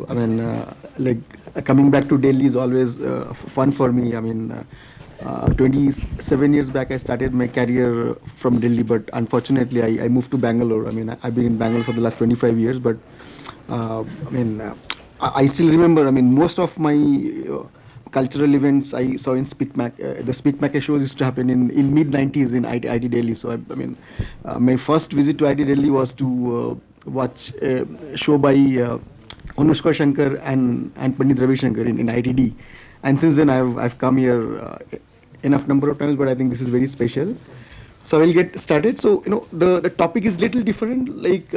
I mean, coming back to Delhi is always fun for me. 27 years back, I started my career from Delhi, but unfortunately, I moved to Bangalore. I've been in Bangalore for the last 25 years, but I still remember. Most of my cultural events I saw in the Speak Mac shows used to happen in mid 90s in IT Delhi. So my first visit to IT Delhi was to watch a show by Anushka Shankar and Pandit Ravi Shankar in ITD. And since then, I've come here enough number of times, but I think this is very special. So I will get started. So the topic is little different. Related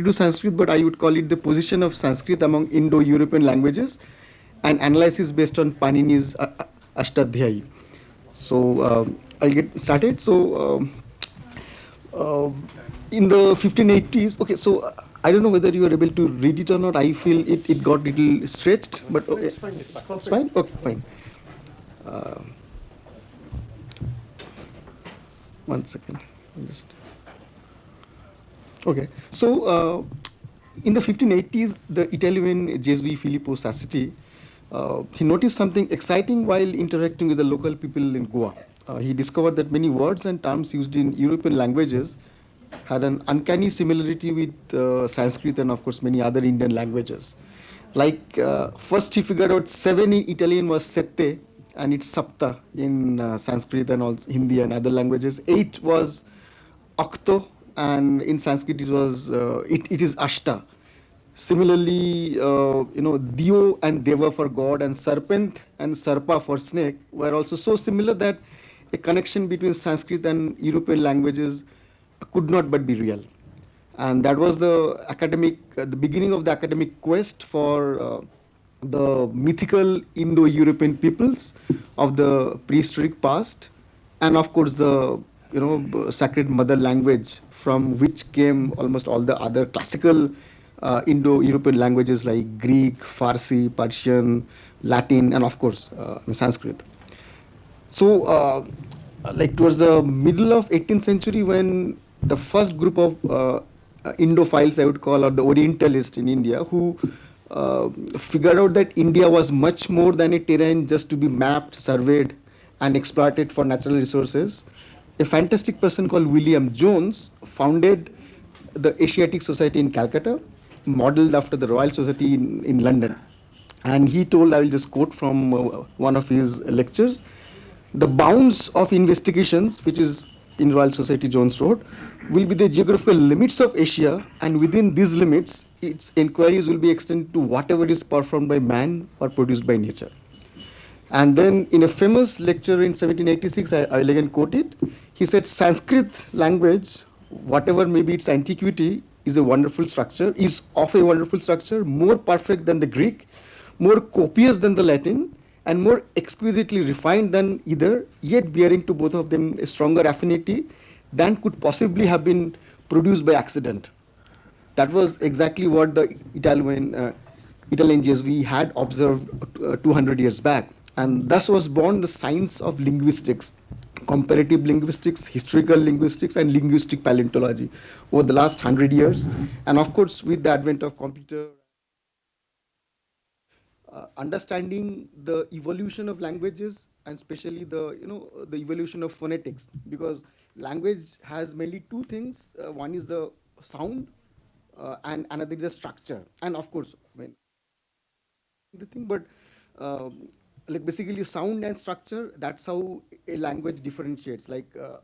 to Sanskrit, but I would call it the position of Sanskrit among Indo-European languages, and analysis based on Panini's Ashtadhyayi. So I'll get started. So uh, in the 1580s, okay. So I don't know whether you are able to read it or not. I feel it got little stretched, but okay. It's fine. It's fine. Okay, fine. Uh, One second. Just okay. So in the 1580s, the Italian Jesuit Filippo Sassati he noticed something exciting while interacting with the local people in Goa. He discovered that many words and terms used in European languages had an uncanny similarity with Sanskrit and, of course, many other Indian languages. First, he figured out seven in Italian was sette, and it's sapta in Sanskrit and also Hindi and other languages. Eight was octo, and in Sanskrit it is ashta. Similarly, Dio and Deva for God and serpent and Sarpa for snake were also so similar that a connection between Sanskrit and European languages could not but be real. And that was the beginning of the academic quest for the mythical Indo-European peoples of the prehistoric past, and of course the sacred mother language from which came almost all the other classical Indo-European languages like Greek, Farsi, Persian, Latin, and of course Sanskrit. So, towards the middle of 18th century, when the first group of Indophiles, I would call, or the Orientalists in India, who figured out that India was much more than a terrain just to be mapped, surveyed, and exploited for natural resources, a fantastic person called William Jones founded the Asiatic Society in Calcutta, modeled after the Royal Society in London. And he told, I will just quote from one of his lectures, the bounds of investigations, which is in Royal Society Jones wrote, will be the geographical limits of Asia, and within these limits, its inquiries will be extended to whatever is performed by man or produced by nature. And then in a famous lecture in 1786, I'll again quote it, he said, Sanskrit language, whatever may be its antiquity, is of a wonderful structure, more perfect than the Greek, more copious than the Latin, and more exquisitely refined than either, yet bearing to both of them a stronger affinity than could possibly have been produced by accident. That was exactly what the Italian Jesuit had observed 200 years back. And thus was born the science of linguistics, comparative linguistics, historical linguistics, and linguistic paleontology over the last 100 years. And of course, with the advent of computer, understanding the evolution of languages, and especially the evolution of phonetics, because language has mainly two things. One is the sound, and another is the structure. And of course, the thing, but basically sound and structure, that's how a language differentiates.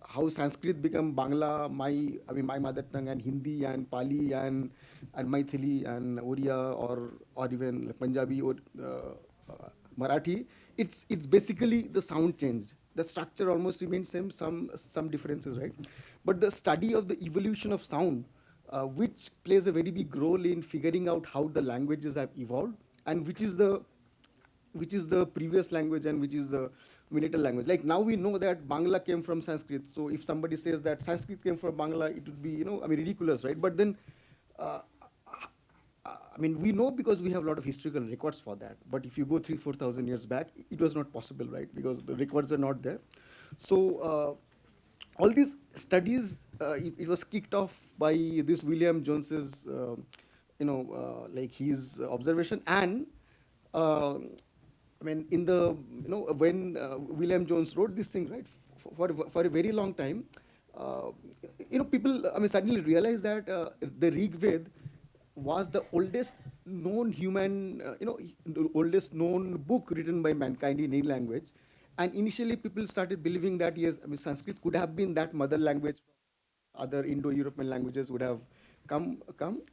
How Sanskrit become Bangla, my mother tongue, and Hindi and Pali and Maithili and Oriya, or even like Punjabi or Marathi. It's basically the sound changed, the structure almost remains same, some differences, right? But the study of the evolution of sound, which plays a very big role in figuring out how the languages have evolved, and which is the previous language and which is the militar language. Like now we know that Bangla came from Sanskrit. So if somebody says that Sanskrit came from Bangla, it would be ridiculous, right? But then uh, we know because we have a lot of historical records for that. But if you go 3,000 4,000 years back, it was not possible, right? Because the records are not there. So all these studies, it was kicked off by this William Jones's like his observation. And uh, I mean, in the, when William Jones wrote this thing, right, for a very long time, uh, people, I mean, suddenly realized that the Rig Ved was the oldest known human, the oldest known book written by mankind in any language. And initially, people started believing that, yes, I mean, Sanskrit could have been that mother language. Other Indo-European languages would have come,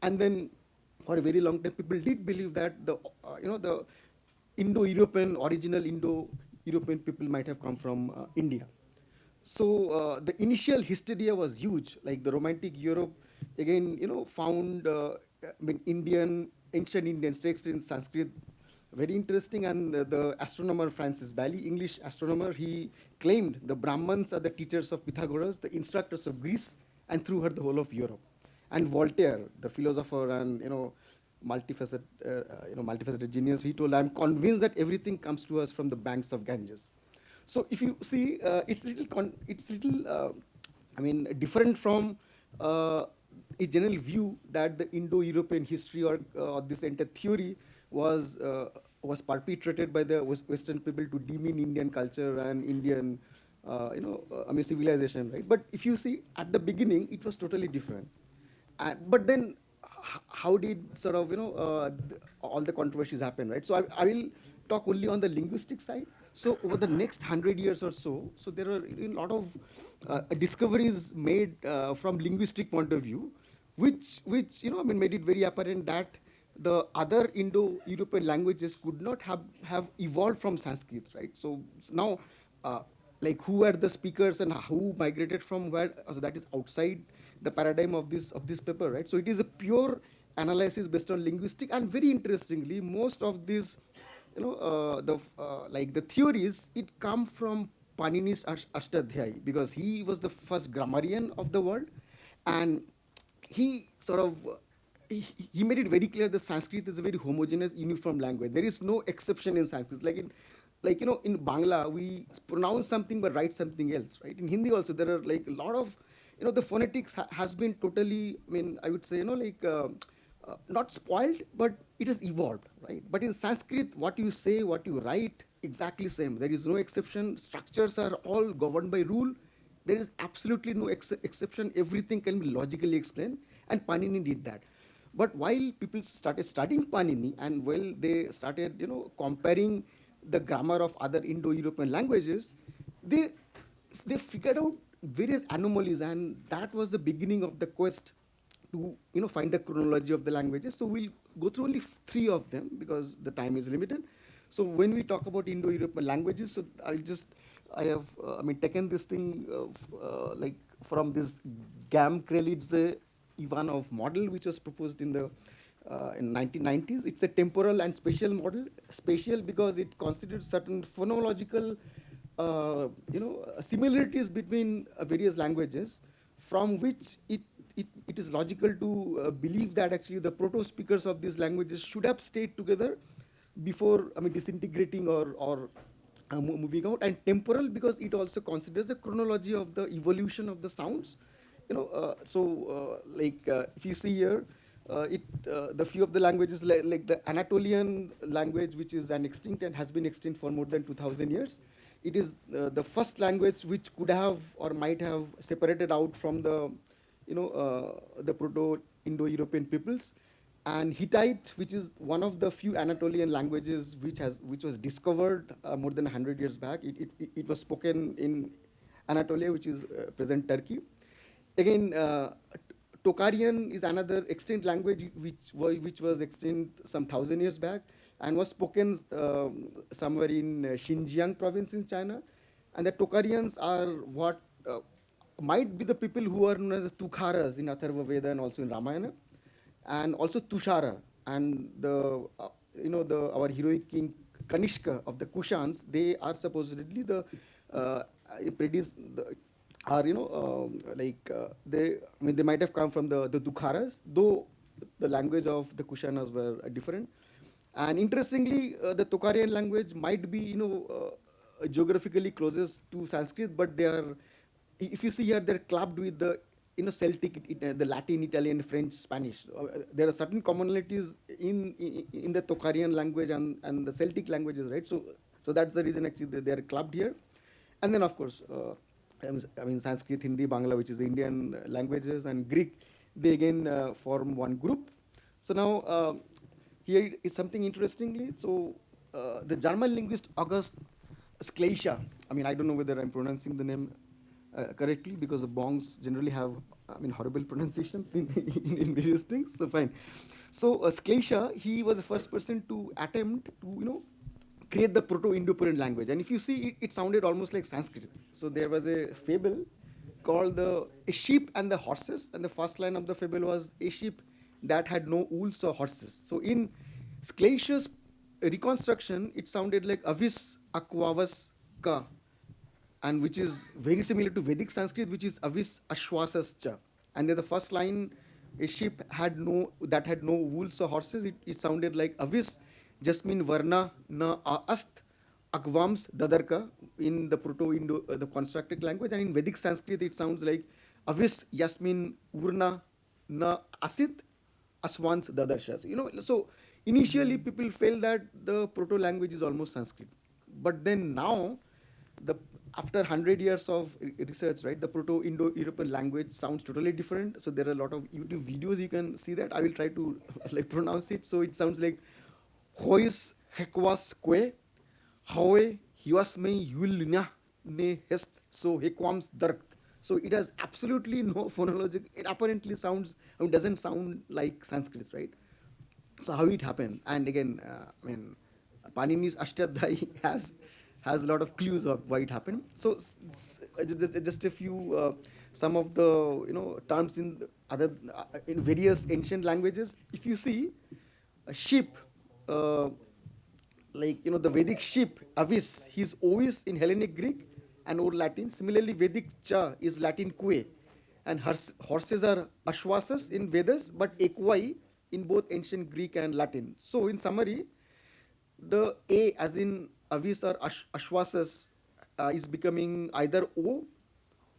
and then for a very long time, people did believe that the Indo-European, original Indo-European people might have come from India. So the initial hysteria was huge. Like the Romantic Europe, again, found I mean, ancient Indian texts in Sanskrit very interesting. And the astronomer Francis Bally, English astronomer, he claimed the Brahmins are the teachers of Pythagoras, the instructors of Greece, and through her the whole of Europe. And Voltaire, the philosopher and multifaceted genius, he told, "I'm convinced that everything comes to us from the banks of Ganges." So if you see, I mean, different from a general view that the Indo-European history or this entire theory was perpetrated by the Western people to demean Indian culture and Indian, I mean, civilization, right? But if you see, at the beginning, it was totally different. But then, how did sort of all the controversies happen, right? So I will talk only on the linguistic side. So over the next 100 years or so, there are a lot of discoveries made from linguistic point of view, which I mean, made it very apparent that the other Indo-European languages could not have evolved from Sanskrit, right? So now, uh, like, who are the speakers and who migrated from where? So that is outside the paradigm of this paper, right? So it is a pure analysis based on linguistic. And very interestingly, most of these, like the theories, it come from Panini's Ashtadhyayi, because he was the first grammarian of the world. And he sort of he made it very clear that Sanskrit is a very homogeneous, uniform language. There is no exception in Sanskrit. In Bangla, we pronounce something but write something else, right? In Hindi also, there are like a lot of, the phonetics has been totally, I mean, I would say, not spoiled, but it has evolved, right? But in Sanskrit, what you say, what you write, exactly same. There is no exception. Structures are all governed by rule. There is absolutely no exception. Everything can be logically explained, and Panini did that. But while people started studying Panini, and while they started, comparing the grammar of other Indo-European languages, they they figured out various anomalies, and that was the beginning of the quest to find the chronology of the languages. So we'll go through only three of them because the time is limited. So when we talk about Indo-European languages, so I have I mean, taken this thing like from this Gam Krelidze Ivanov model, which was proposed in 1990s. It's a temporal and spatial model. Spatial because it considers certain phonological similarities between various languages, from which it is logical to believe that actually the proto-speakers of these languages should have stayed together before, I mean, disintegrating or moving out. And temporal because it also considers the chronology of the evolution of the sounds. If you see here, the few of the languages, like the Anatolian language, which is an extinct and has been extinct for more than 2,000 years. It is the first language which could have or might have separated out from the Proto-Indo-European peoples. And Hittite, which is one of the few Anatolian languages which was discovered more than 100 years back. It was spoken in Anatolia, which is present Turkey. Again, Tocharian is another extinct language which was extinct some 1,000 years back and was spoken somewhere in Xinjiang province in China. And the Tocharians are what might be the people who are known as Tukharas in Atharva Veda and also in Ramayana, and also Tushara. And the our heroic king Kanishka of the Kushans, they are supposedly the predis the, are they, I mean, they might have come from the Dukharas, though the language of the Kushanas were different. And interestingly, the Tocharian language might be geographically closest to Sanskrit, but they are, if you see here, they're clubbed with the Celtic, the Latin, Italian, French, Spanish. There are certain commonalities in the Tocharian language and the Celtic languages, right? So that's the reason actually they are clubbed here. And then of course, Sanskrit, Hindi, Bangla, which is the Indian languages, and Greek, they again form one group. So now here is something interestingly. So the German linguist August Skleischer, I don't know whether I'm pronouncing the name correctly, because the Bongs generally have, horrible pronunciations in various things. So fine. So Skleischer, he was the first person to attempt to, create the Proto-Indo-European language. And if you see, it sounded almost like Sanskrit. So there was a fable called a sheep and the horses, and the first line of the fable was a sheep that had no wools or horses. So in Skleischer's reconstruction, it sounded like avis aquavas ka, and which is very similar to Vedic Sanskrit, which is avis ashwasas cha. And then the first line, a sheep had no wools or horses. It sounded like avis, just mean varna na ast akvams dadarka in the Proto-Indo, the constructed language, and in Vedic Sanskrit it sounds like avis yasmin urna na asit aswans dadarshas. So initially people felt that the proto language is almost Sanskrit, but then now, the after 100 years of research, right, the Proto-Indo-European language sounds totally different. So there are a lot of YouTube videos, you can see that. I will try to like pronounce it. So it sounds like hois hekwas que, hoe hiwasme yulnya ne hest, so hekwams darkt. So it has absolutely no phonologic. It apparently sounds, doesn't sound like Sanskrit, right? So how it happened? And again, Panini's Ashtadhyayi has a lot of clues of why it happened. So just a few, some of the terms in other in various ancient languages. If you see a sheep, uh, like the Vedic sheep avis, he's ovis in Hellenic Greek and Old Latin. Similarly, Vedic cha is Latin que, and horses are ashwasas in Vedas, but equai in both ancient Greek and Latin. So in summary, the A as in avis or ashwasas is becoming either O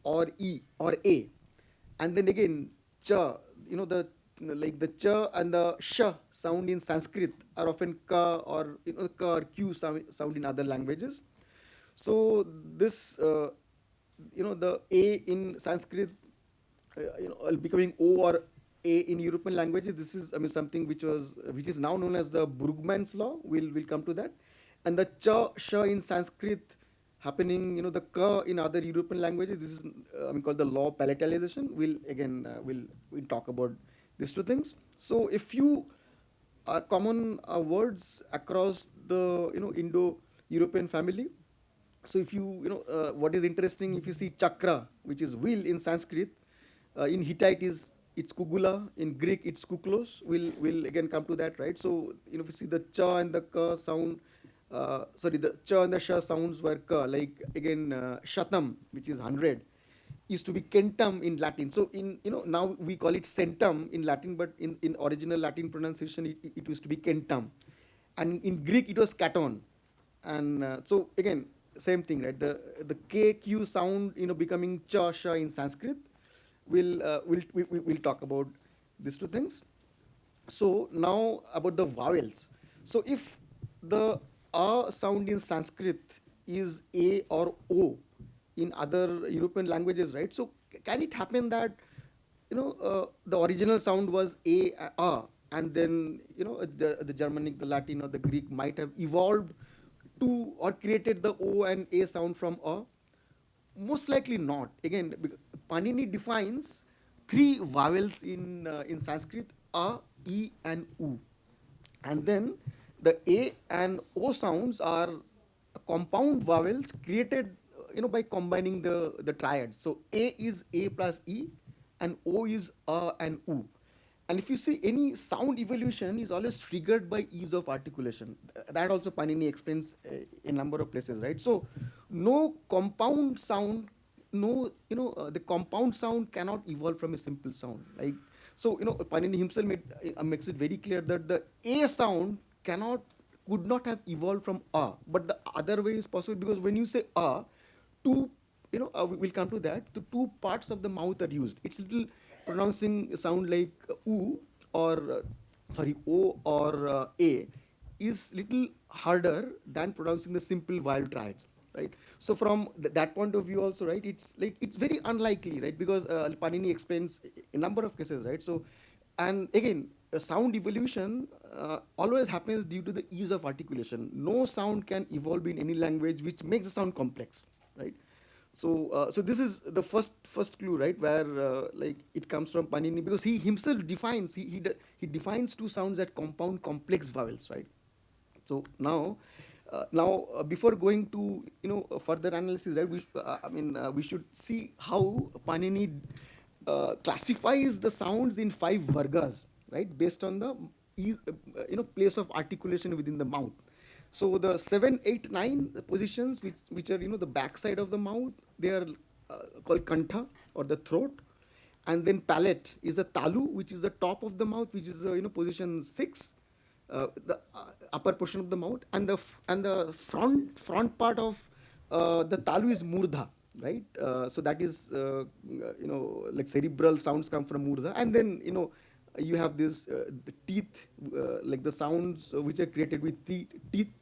or E or A. And then again, cha, the like the cha and the sha sound in Sanskrit are often ka, or ka or q sound in other languages. So this, the A in Sanskrit, becoming O or A in European languages. This is, something which is now known as the Brugmann's law. We'll come to that. And the cha sha in Sanskrit happening, the ka in other European languages. This is, called the law of palatalization. We'll talk about these two things. So a few common words across the Indo-European family. So if what is interesting, if you see chakra, which is wheel in Sanskrit, in Hittite it's kugula, in Greek it's kuklos. We'll again come to that, right? So if you see the cha and the ka sound, the cha and the sha sounds were ka, like again shatam, which is 100, used to be centum in Latin. So in now we call it centum in Latin, but in original Latin pronunciation it used to be centum, and in Greek it was katon. And so again, same thing, right? The kq sound becoming cha sha in Sanskrit. We'll talk about these two things. So now about the vowels. So if the a sound in Sanskrit is a or o in other European languages, right? So can it happen that the original sound was a, and then the Germanic, the Latin, or the Greek might have evolved to or created the o and a sound from a? Most likely not. Again, Panini defines three vowels in Sanskrit: a, e, and u. And then the a and o sounds are compound vowels created, by combining the triads. So a is a plus e, and o is a and u. And if you see, any sound evolution is always triggered by ease of articulation. That also Panini explains in number of places, right? So no compound sound, no, the compound sound cannot evolve from a simple sound. Like, so, Panini himself makes it very clear that the A sound could not have evolved from A, but the other way is possible, because when you say A, two we'll come to that. The two parts of the mouth are used. It's little pronouncing sound like oo or sorry o or a is little harder than pronouncing the simple vowel triads, right? So from that point of view also, right, it's like it's very unlikely, right, because Panini explains a number of cases, right? So, and again, sound evolution always happens due to the ease of articulation. No sound can evolve in any language which makes the sound complex, right? So this is the first clue, right, where like it comes from Panini, because he himself defines he defines two sounds that compound complex vowels, right? So now, before going to further analysis, right, we should see how Panini classifies the sounds in five vargas, right, based on the place of articulation within the mouth. So the 7, 8, 9 positions, which are the backside of the mouth, they are called kantha or the throat, and then palate is the talu, which is the top of the mouth, which is position 6, the upper portion of the mouth, and the front part of the talu is murdha, right? So that is like cerebral sounds come from murdha, and then you have this the teeth, like the sounds which are created with teeth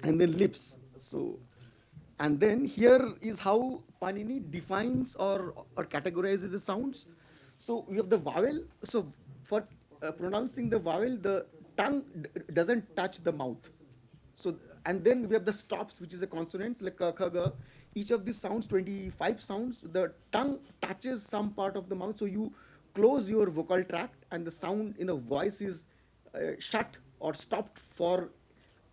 and then lips. So, and then here is how Panini defines or categorizes the sounds. So we have the vowel. So for pronouncing the vowel, the tongue doesn't touch the mouth. So, and then we have the stops, which is the consonants like ka, kha, ga. Each of these sounds, 25 sounds, the tongue touches some part of the mouth. So you close your vocal tract, and the sound in a voice is shut or stopped for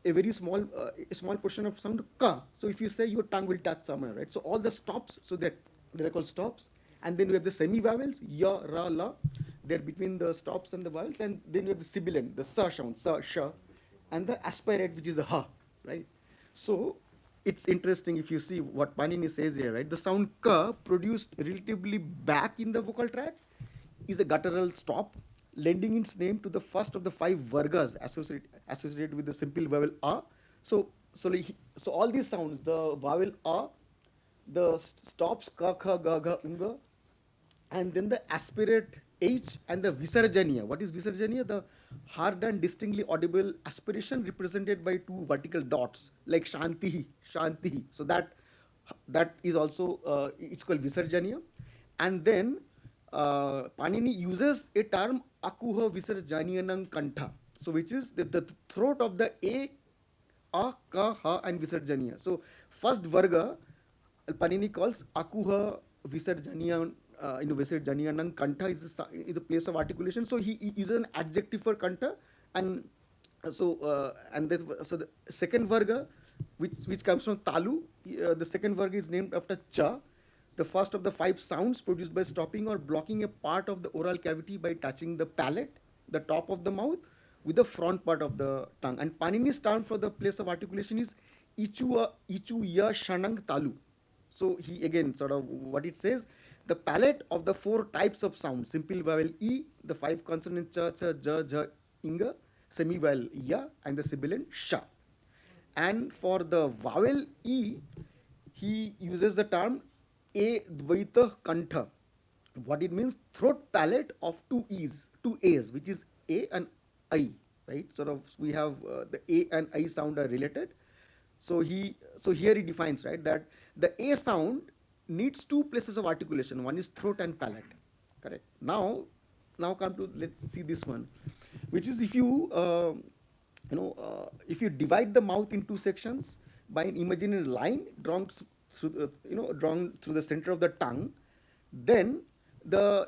a small portion of sound ka. So if you say, your tongue will touch somewhere, right? So all the stops, so they're called stops. And then we have the semi vowels, ya, ra, la. They're between the stops and the vowels. And then we have the sibilant, the sa sound, sa, sha, and the aspirate, which is a ha, right? So it's interesting if you see what Panini says here, right? The sound ka, produced relatively back in the vocal tract, is a guttural stop, lending its name to the first of the five vargas associated with the simple vowel a. So all these sounds, the vowel a, the stops ka, kha, ga, gha, unga, and then the aspirate H, and the Visarjaniya. What is Visarjaniya? The hard and distinctly audible aspiration represented by two vertical dots like Shanti, Shanti. So that is also it's called Visarjaniya. And then Panini uses a term Akuha Visarjaniyanam Kantha. So which is the throat of the A, Ka, Ha, and Visarjaniya. So first Varga Panini calls Akuha Visarjaniya, Visarjaniyanam Kantha is a place of articulation. So he uses an adjective for Kantha, and so the second Varga, which comes from Talu, the second Varga is named after Cha, the first of the five sounds produced by stopping or blocking a part of the oral cavity by touching the palate, the top of the mouth, with the front part of the tongue. And Panini's term for the place of articulation is Ichu Ya Shanang Talu. So he again sort of what it says, the palette of the four types of sound: simple vowel E, the five consonant cha, cha, ja, ja, inga, semi vowel ya, and the sibilant sha. And for the vowel E, he uses the term A Dvaita Kantha. What it means? Throat palate of two A's, which is A and I, right? Sort of we have the A and I sound are related. So here he defines, right, that the A sound needs two places of articulation. One is throat and palate. Correct. Now come to, let's see this one, which is if you divide the mouth in two sections by an imaginary line drawn through the center of the tongue, then the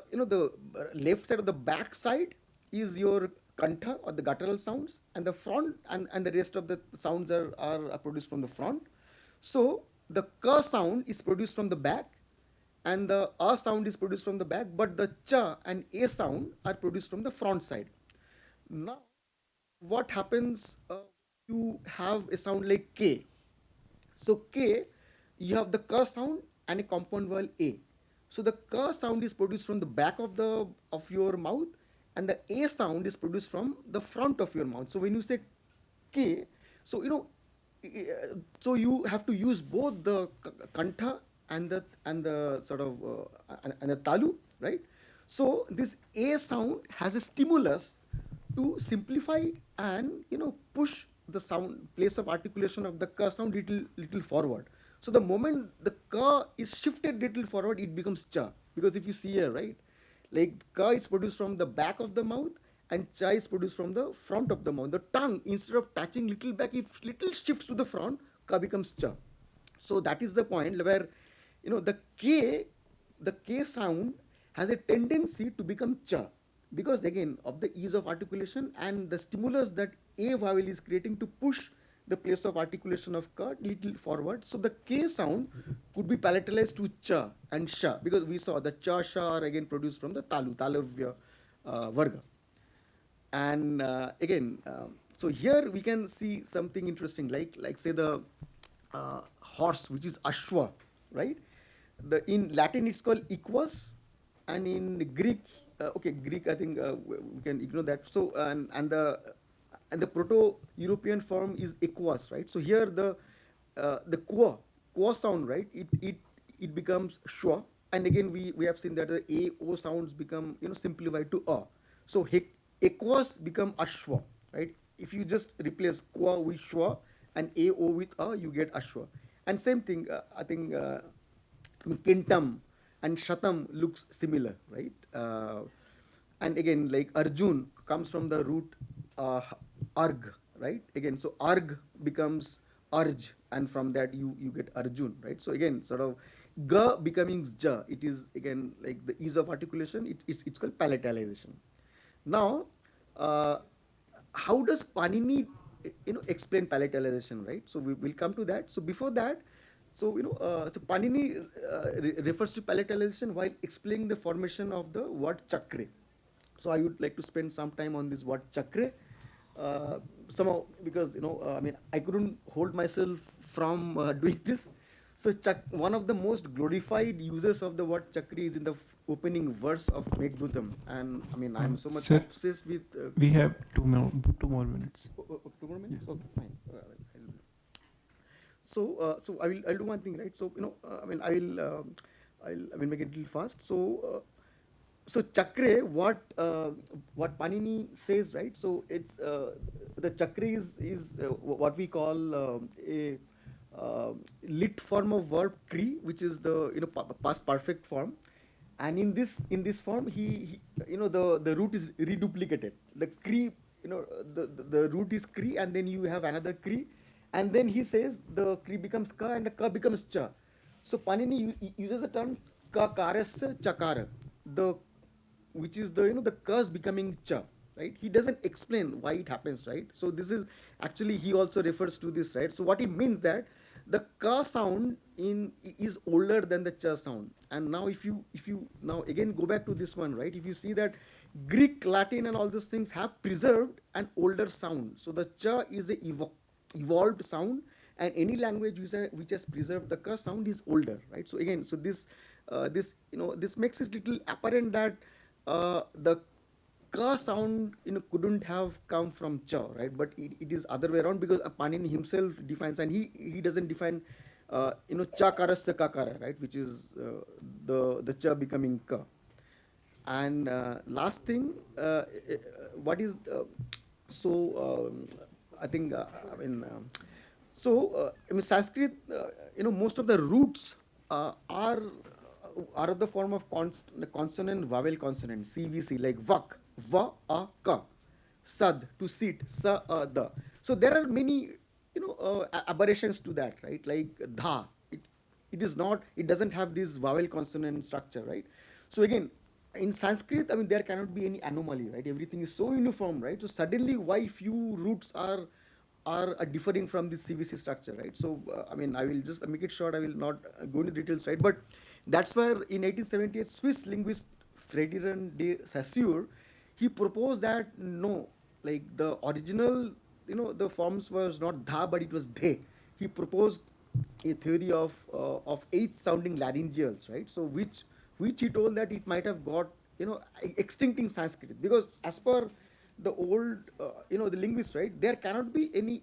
left side of the back side is your kantha or the guttural sounds, and the front and the rest of the sounds are produced from the front. So the ka sound is produced from the back, and the a sound is produced from the back, but the cha and a sound are produced from the front side. Now, what happens, you have a sound like K. So K, you have the K sound and a compound vowel A. So the K sound is produced from the back of your mouth, and the A sound is produced from the front of your mouth. So when you say K, so so you have to use both the kantha and the sort of and the talu, right? So this a sound has a stimulus to simplify and push the sound place of articulation of the ka sound little forward. So the moment the ka is shifted little forward, it becomes cha. Because if you see here, right, like ka is produced from the back of the mouth and cha is produced from the front of the mouth. The tongue, instead of touching little back, if little shifts to the front, ka becomes cha. So that is the point where the k sound has a tendency to become cha, because again of the ease of articulation and the stimulus that a vowel is creating to push the place of articulation of ka little forward. So the k sound could be palatalized to cha and sha, because we saw the cha sha are again produced from the talavya varga. And again, so here we can see something interesting, like say the horse, which is ashwa, right? In Latin it's called equus, and in Greek, okay, Greek, I think we can ignore that. So and the Proto-European form is equus, right? So here the qua sound, right? It becomes shwa, and again we have seen that the a o sounds become simplified to a. So equus become ashwa, right? If you just replace qua with shwa and a o with a, you get ashwa. And same thing, I think kintam and shatam looks similar, right? And again, like Arjun comes from the root arg, right? Again, so arg becomes arj, and from that you get Arjun, right? So again, sort of ga becoming ja. It is again like the ease of articulation. It's called palatalization. Now, uh, how does Panini explain palatalization, right? So we will come to that. So before that, so Panini refers to palatalization while explaining the formation of the word chakre. So I would like to spend some time on this word chakre. Somehow, because I mean, I couldn't hold myself from doing this. So one of the most glorified uses of the word chakri is in the opening verse of Megdootam, and I mean, I'm so much Sir, obsessed with. we have 2 more minutes. 2 more minutes? Yeah. Okay, fine. So I'll do one thing, right? So I mean, I will make it a little fast. So chakre, what Panini says, right? So it's the chakre is what we call a lit form of verb kri, which is the past perfect form. And in this form, the root is reduplicated. The kri, the root is kri, and then you have another kri, and then he says the kri becomes ka and the ka becomes cha. So Panini uses the term kakarasya chakara, the which is the curse becoming cha, right? He doesn't explain why it happens, right? So this is actually, he also refers to this, right? So what he means that the ka sound in is older than the cha sound. And now if you now again go back to this one, right? If you see that Greek, Latin and all those things have preserved an older sound, so the cha is a evolved sound, and any language which has preserved the ka sound is older, right? So again, so this makes it little apparent that the ka sound couldn't have come from cha, right? But it is other way around, because Panini himself defines, and he doesn't define cha karasya kakara, right? Which is the cha becoming ka. And last thing, what is I think I mean I mean Sanskrit, most of the roots are of the form of consonant vowel consonant, CVC, like vak, va, a, ka, sad, to sit, sa, a, da. So there are many aberrations to that, right? Like dha, it is not, it doesn't have this vowel consonant structure, right? So again, in Sanskrit, I mean, there cannot be any anomaly, right? Everything is so uniform, right? So suddenly, why few roots are differing from this CVC structure, right? So I mean, I will just make it short. I will not go into details, right? But that's where in 1878, Swiss linguist Ferdinand de Saussure, he proposed that no, like the original, the forms was not dha, but it was de. He proposed a theory of eight sounding laryngeals, right? So which he told that it might have got extincting Sanskrit, because as per the old the linguists, right, there cannot be any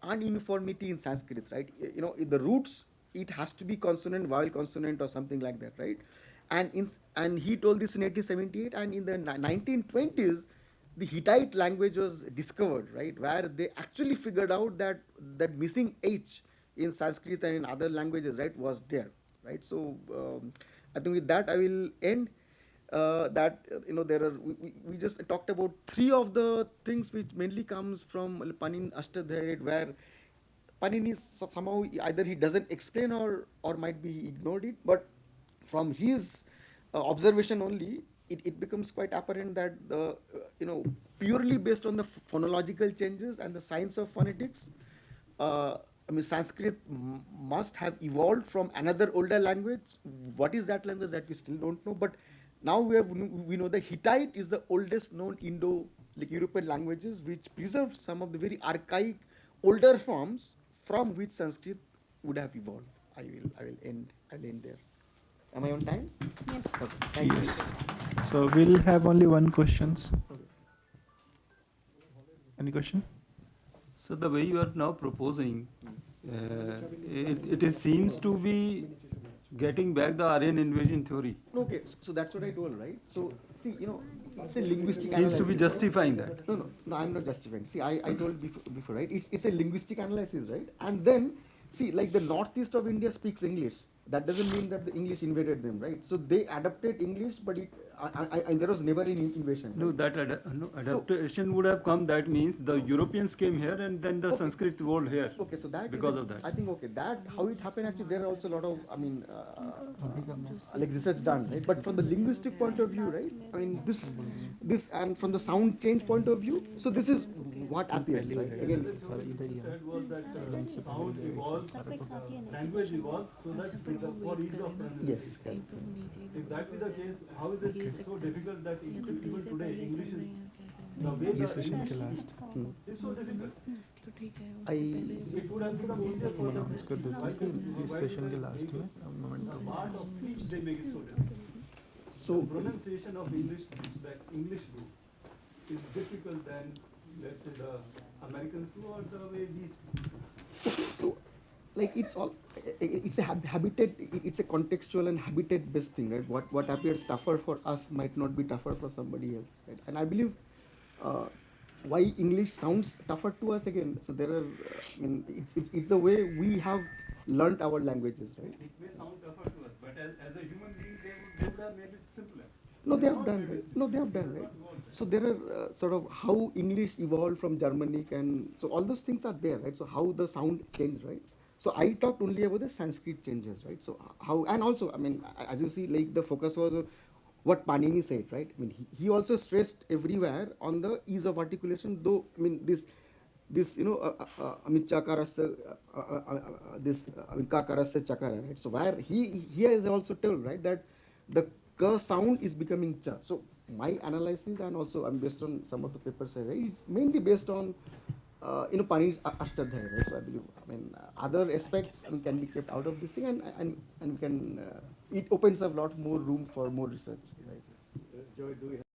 ununiformity in Sanskrit, right? The roots it has to be consonant, vowel consonant, or something like that, right? And he told this in 1878, and in the 1920s, the Hittite language was discovered, right, where they actually figured out that that missing H in Sanskrit and in other languages, right, was there, right? So I think with that I will end. That there are we just talked about three of the things which mainly comes from Panin Ashtadhyayi, where Panini somehow either he doesn't explain or might be he ignored it, but from his observation only, it becomes quite apparent that the purely based on the phonological changes and the science of phonetics, I mean Sanskrit must have evolved from another older language. What is that language that we still don't know, but now we know the Hittite is the oldest known Indo like European languages which preserve some of the very archaic older forms from which Sanskrit would have evolved. I'll end there. Am I on time? Yes. Okay. Thank you. Yes. So we'll have only one questions. Okay. Any question? So the way you are now proposing, it seems to be getting back the Aryan invasion theory. Okay, so that's what I told, right? So see, it's a linguistic Seems to be analysis. justifying that. No, I'm not justifying. See, I told before, right? It's a linguistic analysis, right? And then, see, like the northeast of India speaks English. That doesn't mean that the English invaded them, right? So they adapted English, but there was never an invasion. No, Right? that adaptation would have come. That means the Europeans came here and then the Okay. Sanskrit evolved here. Okay, so that because is of that. I think that how it happened. Actually, there are also a lot of like research done, right? But from the linguistic point of view, right? I mean this and from the sound change point of view. So this is what appears, right? Again, Said was that sound evolves, language evolves, so that for ease of pronunciation. yes, correct. If that be the case, how is it so difficult that even today English is the way the English is so difficult? It would have become easier for them. Why इस session के last में the part of speech they make it so difficult. So The pronunciation of English, which the English do, is difficult than, let's say, the Americans do or the way we speak. so like it's a habitat, it's a contextual and habitat based thing, right? What appears tougher for us might not be tougher for somebody else, right? And I believe why English sounds tougher to us again, so there are I mean it's the way we have learnt our languages, right? It may sound tougher to us, but as a human being, they would have made it simpler. No, they have not done, made right? it No, they simpler. have done, They right? have not evolved. So there are sort of how English evolved from Germanic, and so all those things are there, right? So how the sound changed, right? So I talked only about the Sanskrit changes, right? So how, and also, I mean, as you see, like the focus was what Panini said, right? I mean, he also stressed everywhere on the ease of articulation, though, I mean, this I mean, chakarasya, I mean, kakarasya chakara, right? So where he has also told, right, that the ka sound is becoming cha. So my analysis and also I'm based on some of the papers I read, it's mainly based on Panini's Ashtadhyayi, right? So I believe, I mean, other aspects can be kept out of this thing, and we can it opens up a lot more room for more research, right? Joy, do you have